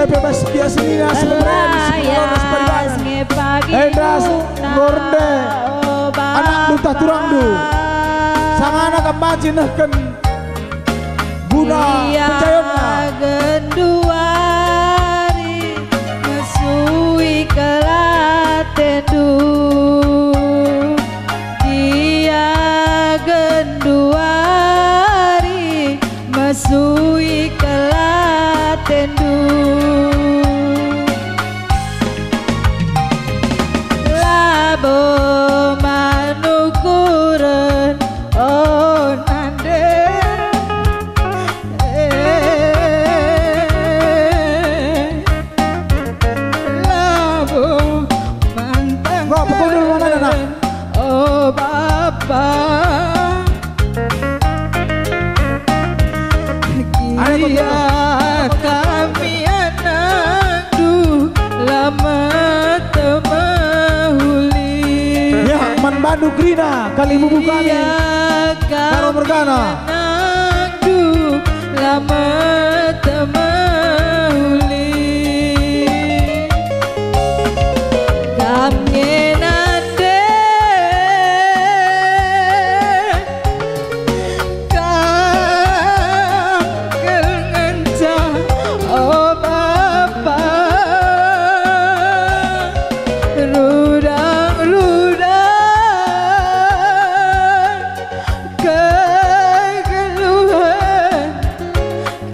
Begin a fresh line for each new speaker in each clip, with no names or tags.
bebas biasa ini Endras Gorde anak duta turangdu sang anak kemaji nehken guna pencayona
genduari mesui kelatendu dia genduari mesui kelatendu labo manukuren oh nande labo mantang oh bapak iya kami anakku lama temahuli
ya man Bandung Grina kali bubu kami karo mergana
anakku lama temahuli kami nande oh bapak rudang-rudang kegeluhan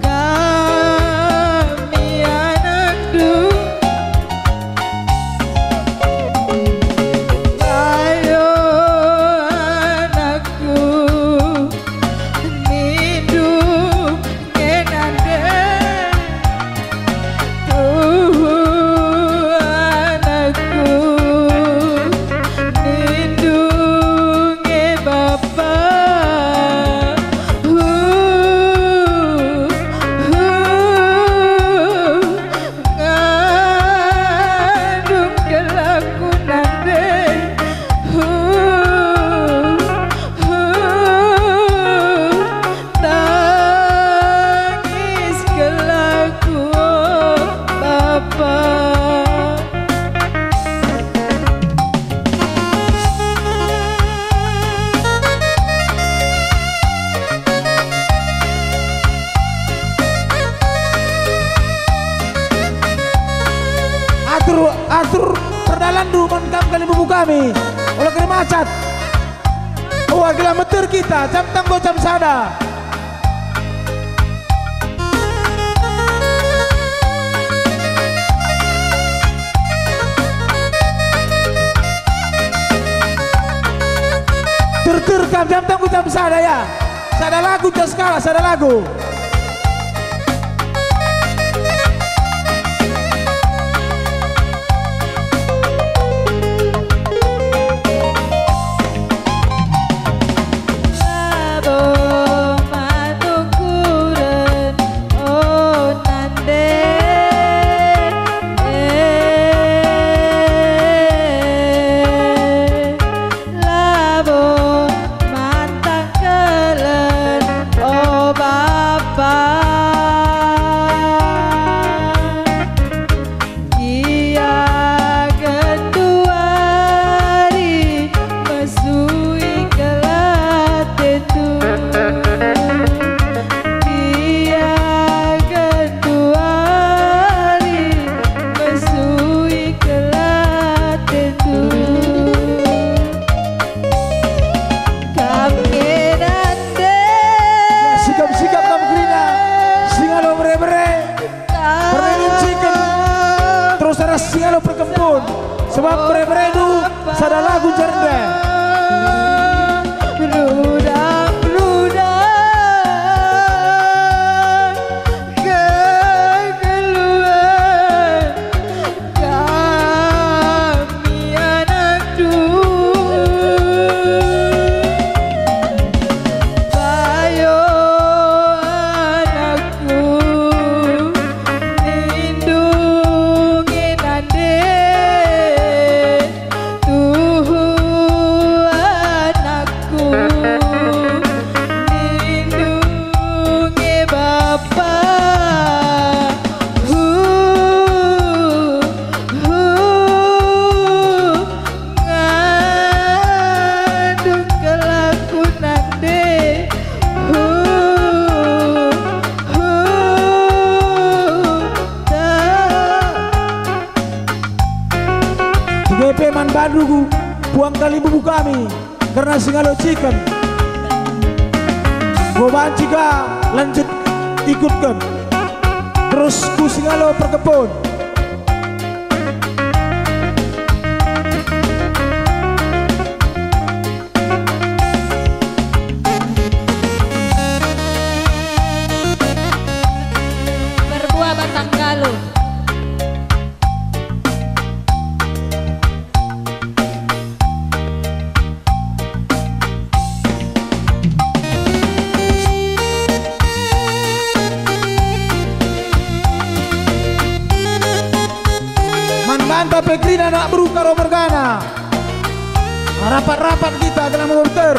kami anakku ayo anakku nindung ngenande anakku lindungi bapak ngandung kelaku nande tangis kelaku bapak
atur perdalan du menkam kali bubu kami oleh kali macat wakil meter kita jam tanggo jam sada terkam jam tanggo jam sada ya sada lagu jas skala sada lagu
labo manukuren oh nande labo mantang kelen oh bapak iya genduari mesui kelatendu dia genduari mesui kelatendu kami nande
sikap-sikap kamu Grina singalo mere-mere pernincikan terus ada singalo perkembun sebab mere-mere itu sada lagu jernde
rudang-rudang kegeluhan kami anakku ayo anakku lindungi nande
dugu buang kali bubu kami karena singalo chicken. Goban jika lanjut ikutkan terus ku singalo perkebun.
Berbuah batang galuh.
Manta Pekrina nak beruka romergana. Rapat-rapat kita dalam komputer.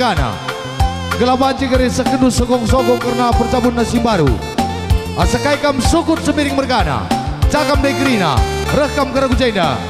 Mergana. Gelaban jigari sekedu sokong-sokong karena percabun nasi baru. Asakai kam sukut Sembiring Mergana. Cakam Negrina, rekam Karagu Jaida.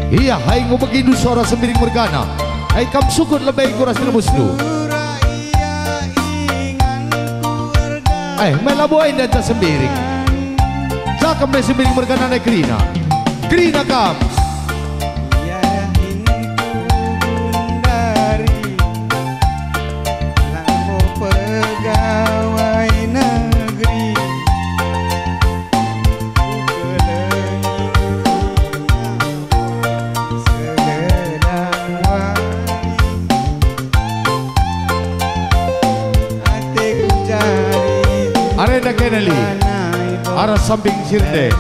Iya, hai ngobagindu suara Sembiring Mergana. Hai kam sukut lebay kuras muslu. Melabuain dan Sembiring. Cakam de Sembiring Mergana na Krina. Krina kam. Arena Kenali, arah samping Sirte.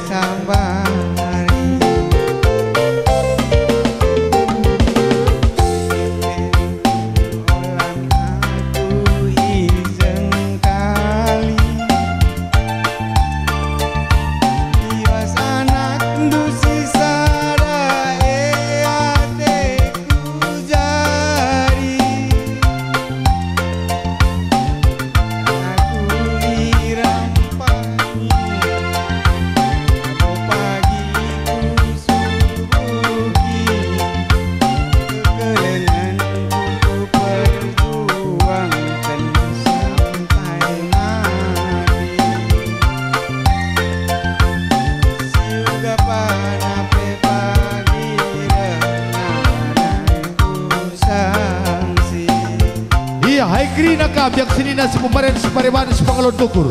Hai Krina kam yang sini nasi pembarian separiman sepangalon tukur.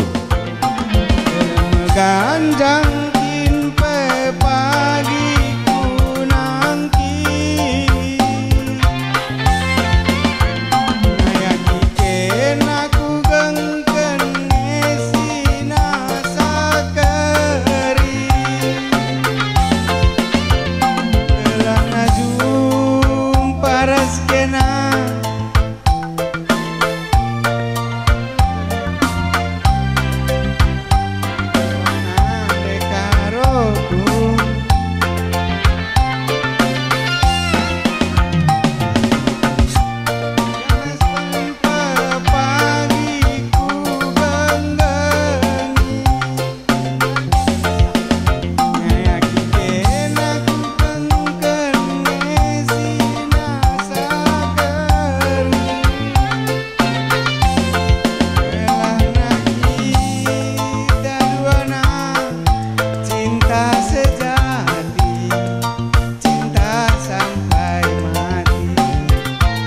Ganjang kin pe pagi kunangki. Nayaki ken aku gengken esina sakeri. Gelana jumpa raskena.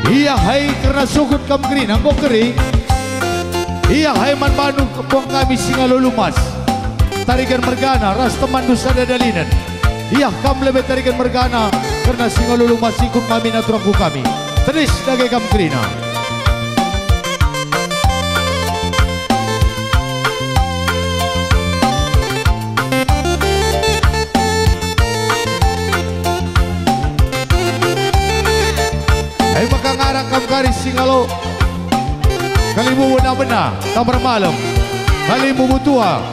Iya hai karena sukut kam Krina kok kering. Iya hai man banu kepong kami singalulumas. Tarikan Mergana ras teman dusa dadalinan. Iya kam lebih tarikan Mergana karena singalulumas ikut kami naturangku kami. Terus lagi kam Krina. Hai maka ngarang kam karis singalo. Kalimu benar-benar tamar malam. Kalimu butua.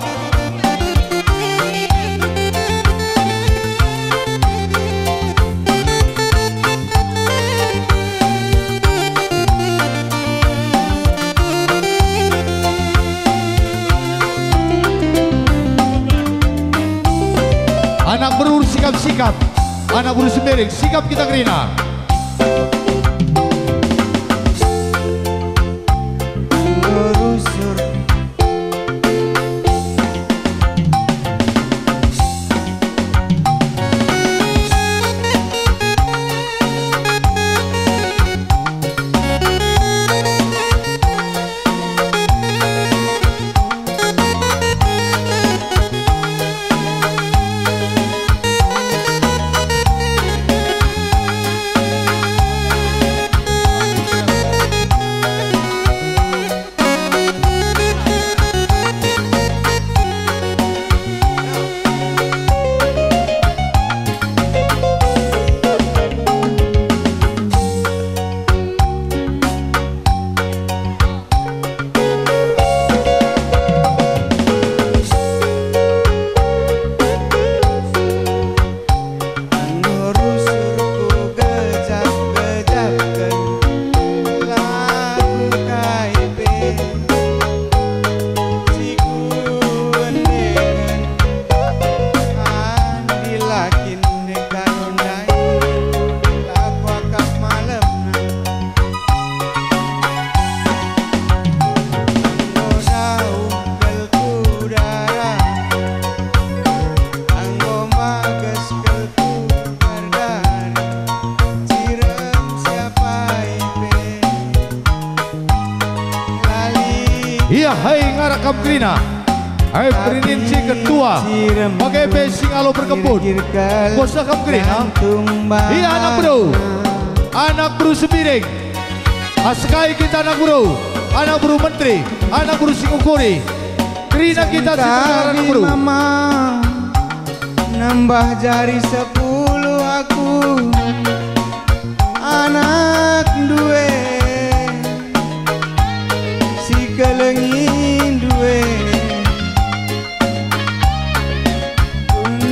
Anak berur sikap-sikap. Anak berur Sembiring sikap kita Krina. ngarak kamkrina. Hai prininsi kedua. Pakai besi kalau berkebun. Bosa kamkrina. Iya anak bro. Anak bro Sebiring. Askai kita anak bro. Anak bro menteri. Anak bro Singukuri. Krina kita anak bro.
Mama nambah jari 10 aku. Anak duwe si kelengin duwe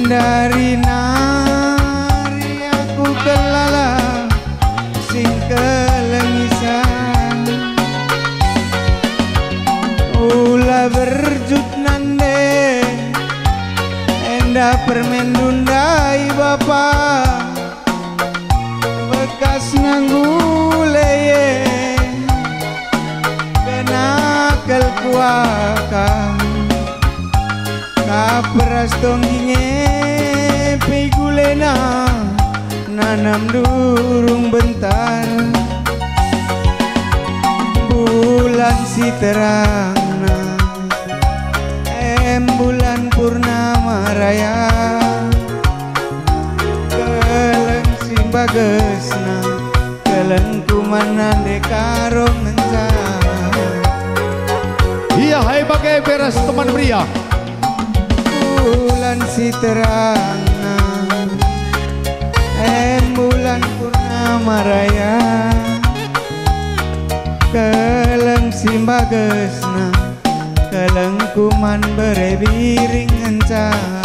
dari nari aku kelala sing kelengisan ulah berjut nande enda permen dundai bapak bekas nangguleye kenakal kuaka kaperas tongginge pegulena nanam durung bentar bulan si terangna bulan purnama raya keleng si bagesna keleng kumanan dekarong ngenca.
Iya hai pakai beras teman pria.
Bulan si terangna bulan purnama raya keleng si bagesna keleng kuman berebiring encang.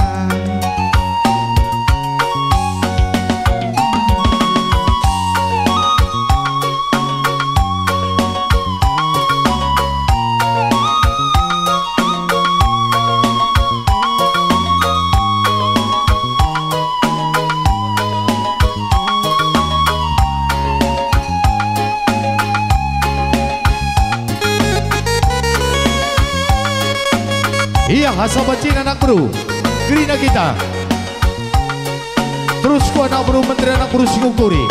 Iya hasa bacin anak bro. Krina kita. Terus ku anak bro menteri anak bro Singukuri.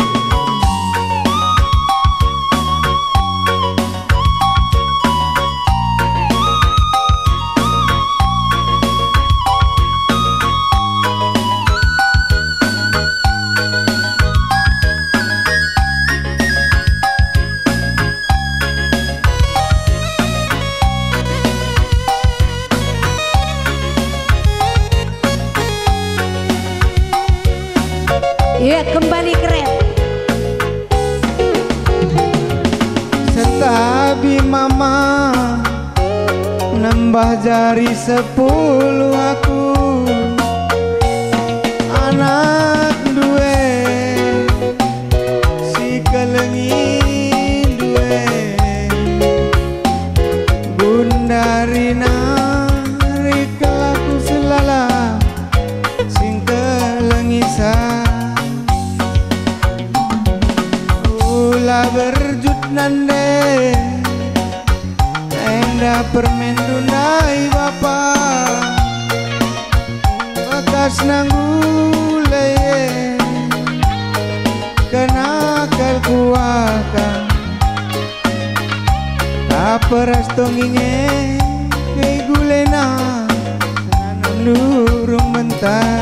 Iya kembali keren.
Setabi mama nambah jari 10 aku. Anak duwe si kelengin duwe bundari nari kelaku selala sing kelengisan berjut nande enda permen dundai bapak bekas nangguleye kenakal kuaka kaperas tongginge kegulena nanam durung bentar